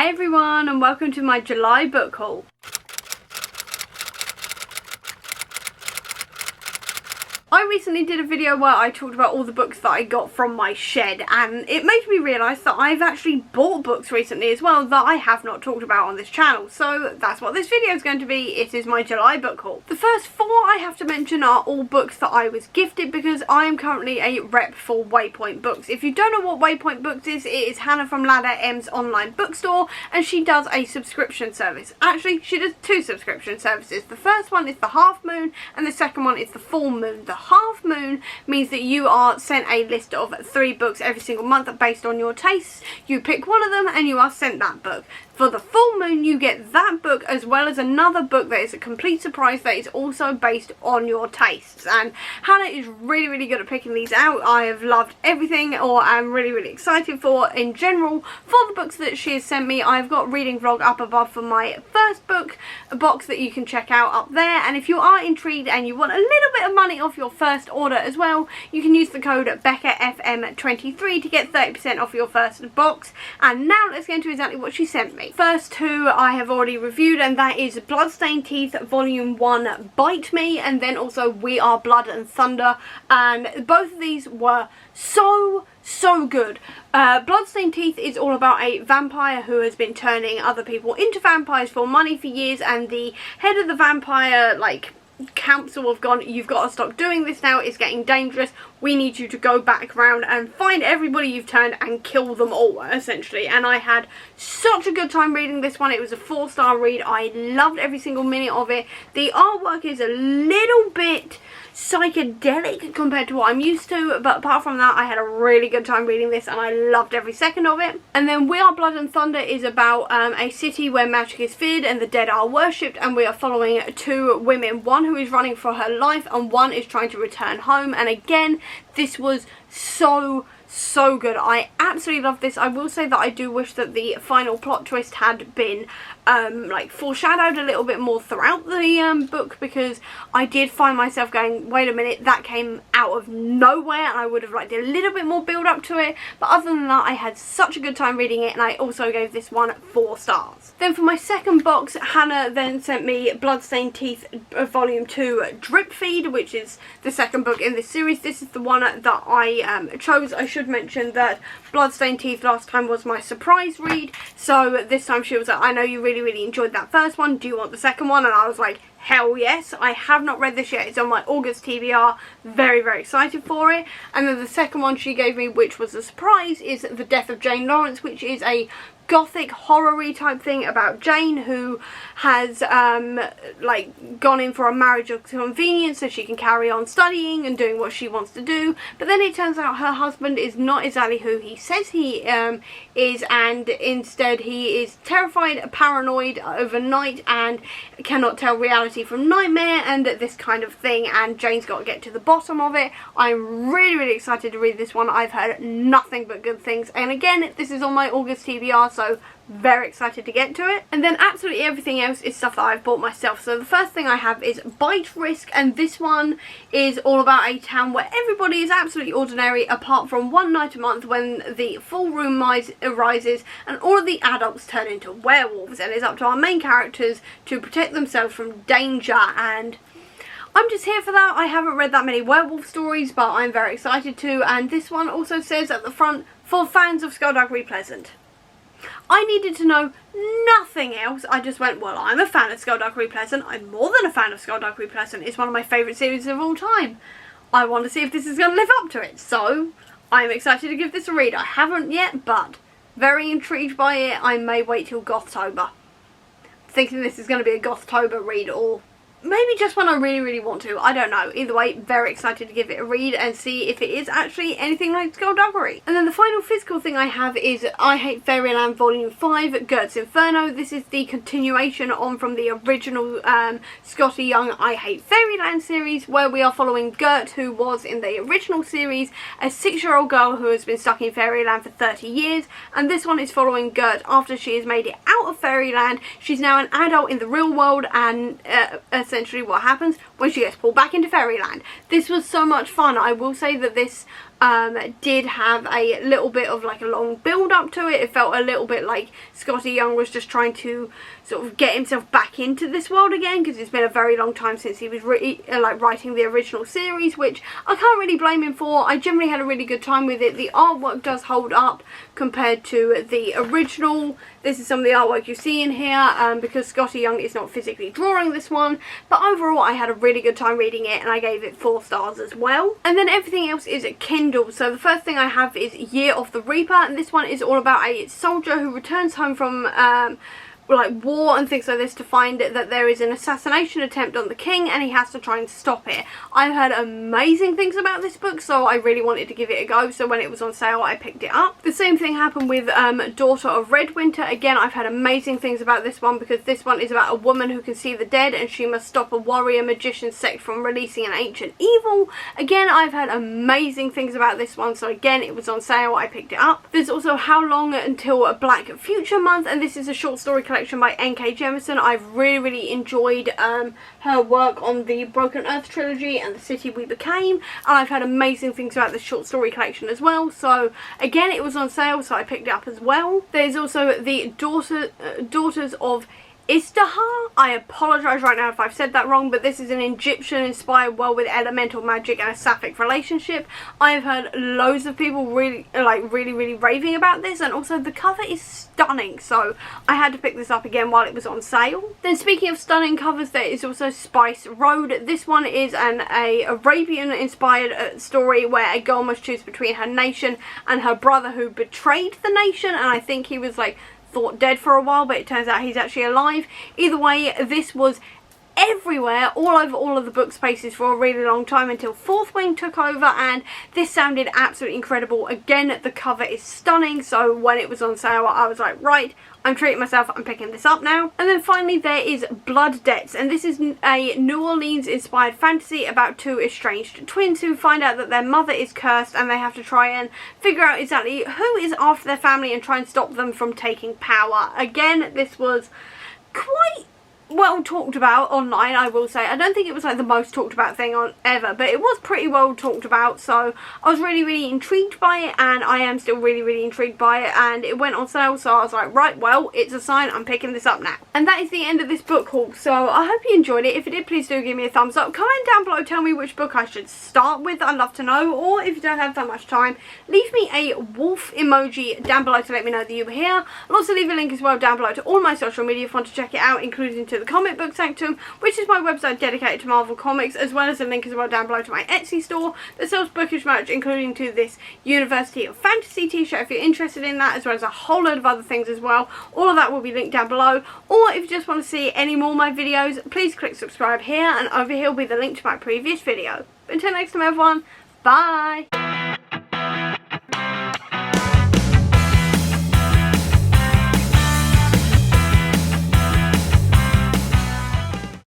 Hey everyone, and welcome to my July book haul. I recently did a video where I talked about all the books that I got from my shed, and it made me realise that I've actually bought books recently as well that I have not talked about on this channel, so that's what this video is going to be. It is my July book haul. The first four I have to mention are all books that I was gifted because I am currently a rep for Waypoint Books. If you don't know what Waypoint Books is, it is Hannah from Ladder M's online bookstore, and she does a subscription service. Actually, she does two subscription services. The first one is the half moon, and the second one is the full moon. The half moon means that you are sent a list of 3 books every single month based on your tastes. You pick one of them and you are sent that book. For the full moon, you get that book as well as another book that is a complete surprise that is also based on your tastes. And Hannah is really good at picking these out. I have loved everything, or I'm really excited for in general for the books that she has sent me. I've got Reading Vlog up above for my first book, a box that you can check out up there. And if you are intrigued and you want a little bit of money off your first order as well, you can use the code BECCAFM23 to get 30% off your first box. And now let's get into exactly what she sent me. First two I have already reviewed, and that is Bloodstained Teeth Volume 1 Bite Me, and then also We Are Blood and Thunder, and both of these were so good. Bloodstained Teeth is all about a vampire who has been turning other people into vampires for money for years, and the head of the vampire council have gone, you've got to stop doing this now, it's getting dangerous, we need you to go back around and find everybody you've turned and kill them all, essentially. And I had such a good time reading this one. It was a 4-star read. I loved every single minute of it. The artwork is a little bit psychedelic compared to what I'm used to, but apart from that, I had a really good time reading this and I loved every second of it. And then We Are Blood and Thunder is about a city where magic is feared and the dead are worshipped, and we are following 2 women, one who is running for her life and one is trying to return home. And again, this was so good. I absolutely love this. I will say that I do wish that the final plot twist had been foreshadowed a little bit more throughout the book, because I did find myself going, wait a minute, that came out of nowhere, and I would have liked a little bit more build up to it. But other than that, I had such a good time reading it, and I also gave this one 4 stars. Then for my second box, Hannah then sent me Bloodstained Teeth Volume 2 Drip Feed, which is the second book in this series. This is the one that I chose. I should mention that Bloodstained Teeth last time was my surprise read, so this time she was like, I know you really enjoyed that first one, do you want the second one? And I was like, hell yes. I have not read this yet. It's on my August TBR. Very excited for it. And then the second one she gave me, which was a surprise, is The Death of Jane Lawrence, which is a gothic horror-y type thing about Jane, who has gone in for a marriage of convenience so she can carry on studying and doing what she wants to do. But then it turns out her husband is not exactly who he says he is, and instead he is terrified, paranoid overnight, and cannot tell reality from nightmare and this kind of thing, and Jane's got to get to the bottom of it. I'm really excited to read this one. I've heard nothing but good things, and again, this is on my August TBR, so very excited to get to it. And then absolutely everything else is stuff that I've bought myself. So the first thing I have is Bite Risk, and this one is all about a town where everybody is absolutely ordinary apart from one night a month when the full moon arises and all of the adults turn into werewolves, and it's up to our main characters to protect themselves from danger. And I'm just here for that. I haven't read that many werewolf stories, but I'm very excited to. And this one also says at the front, for fans of Skulduggery Pleasant. I needed to know nothing else. I just went, well, I'm a fan of Skulduggery Pleasant. I'm more than a fan of Skulduggery Pleasant. It's one of my favourite series of all time. I want to see if this is going to live up to it. So, I'm excited to give this a read. I haven't yet, but very intrigued by it. I may wait till Gothtober, thinking this is going to be a Gothtober read, or maybe just when I really want to. I don't know. Either way, very excited to give it a read and see if it is actually anything like Skulduggery. And then the final physical thing I have is I Hate Fairyland Volume 5, Gert's Inferno. This is the continuation on from the original Skottie Young I Hate Fairyland series, where we are following Gert, who was in the original series a 6-year-old girl who has been stuck in Fairyland for 30 years. And this one is following Gert after she has made it out of Fairyland. She's now an adult in the real world, and essentially what happens, when she gets pulled back into Fairyland. This was so much fun. I will say that this did have a little bit of like a long build up to it. It felt a little bit like Skottie Young was just trying to sort of get himself back into this world again, because it's been a very long time since he was writing the original series, which I can't really blame him for. I generally had a really good time with it. The artwork does hold up compared to the original. This is some of the artwork you see in here, because Skottie Young is not physically drawing this one, but overall I had a really good time reading it, and I gave it 4 stars as well. And then everything else is at Kindle. So the first thing I have is Year of the Reaper, and this one is all about a soldier who returns home from like war and things like this to find that there is an assassination attempt on the king, and he has to try and stop it. I've heard amazing things about this book, so I really wanted to give it a go, so when it was on sale I picked it up. The same thing happened with Daughter of Redwinter. Again, I've heard amazing things about this one, because this one is about a woman who can see the dead, and she must stop a warrior magician sect from releasing an ancient evil. Again, I've heard amazing things about this one, so again, it was on sale, I picked it up. There's also How Long Until Black Future Month, and this is a short story collection by N.K. Jemisin. I've really enjoyed her work on the Broken Earth trilogy and The City We Became, and I've had amazing things about this short story collection as well, so again, it was on sale, so I picked it up as well. There's also the Daughters of Istahar. I apologise right now if I've said that wrong, but this is an Egyptian inspired world with elemental magic and a sapphic relationship. I've heard loads of people really raving about this, and also the cover is stunning, so I had to pick this up again while it was on sale. Then speaking of stunning covers, there is also Spice Road. This one is an Arabian inspired story where a girl must choose between her nation and her brother who betrayed the nation, and I think he was like thought dead for a while, but it turns out he's actually alive. Either way, this was everywhere, all over all of the book spaces for a really long time until Fourth Wing took over, and this sounded absolutely incredible. Again, the cover is stunning, so when it was on sale I was like, right, I'm treating myself, I'm picking this up now. And then finally there is Blood Debts, and this is a New Orleans inspired fantasy about 2 estranged twins who find out that their mother is cursed, and they have to try and figure out exactly who is after their family and try and stop them from taking power. Again, this was quite well talked about online, I will say. I don't think it was like the most talked about thing on ever, but it was pretty well talked about, so I was really intrigued by it, and I am still really intrigued by it, and it went on sale, so I was like, right, well, it's a sign, I'm picking this up now. And that is the end of this book haul, so I hope you enjoyed it. If you did, please do give me a thumbs up. Comment down below, tell me which book I should start with, I'd love to know, or if you don't have that much time, leave me a wolf emoji down below to let me know that you were here. I'll also leave a link as well down below to all my social media if you want to check it out, including to the Comic Book Sanctum, which is my website dedicated to Marvel Comics, as well as a link as well down below to my Etsy store that sells bookish merch, including to this University of Fantasy t-shirt if you're interested in that, as well as a whole load of other things as well. All of that will be linked down below, or if you just want to see any more of my videos, please click subscribe here, and over here will be the link to my previous video. Until next time everyone, bye!